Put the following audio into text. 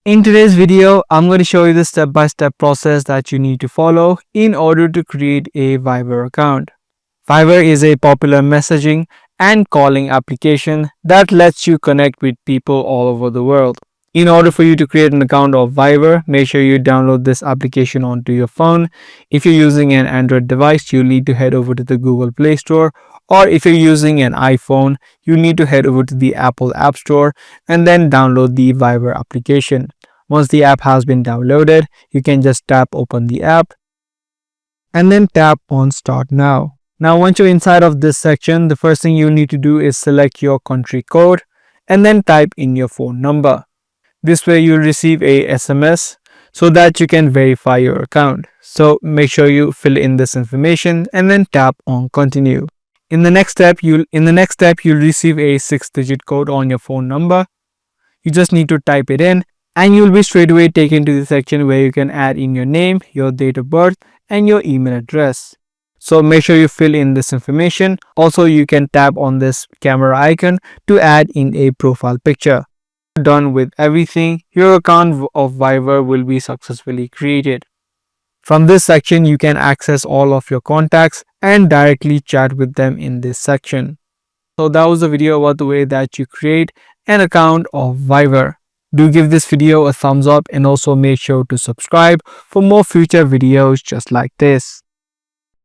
In today's video, I'm going to show you the step-by-step process that you need to follow in order to create a Viber account. Viber is a popular messaging and calling application that lets you connect with people all over the world. In order for you to create an account of Viber, make sure you download this application onto your phone. If you're using an Android device, you'll need to head over to the Google Play Store, or if you're using an iPhone, you need to head over to the Apple App Store and then download the Viber application. Once the app has been downloaded, you can just tap open the app and then tap on start now. Now once you're inside of this section, the first thing you need to do is select your country code and then type in your phone number. This way you'll receive a SMS so that you can verify your account. So make sure you fill in this information and then tap on continue. In the next step, you'll receive a 6-digit code on your phone number. You just need to type it in and you'll be straight away taken to the section where you can add in your name, your date of birth and your email address. So make sure you fill in this information. Also, you can tap on this camera icon to add in a profile picture. Done with everything, your account of Viber will be successfully created. From this section, you can access all of your contacts and directly chat with them in this section. So that was the video about the way that you create an account of Viber. Do give this video a thumbs up and also make sure to subscribe for more future videos just like this.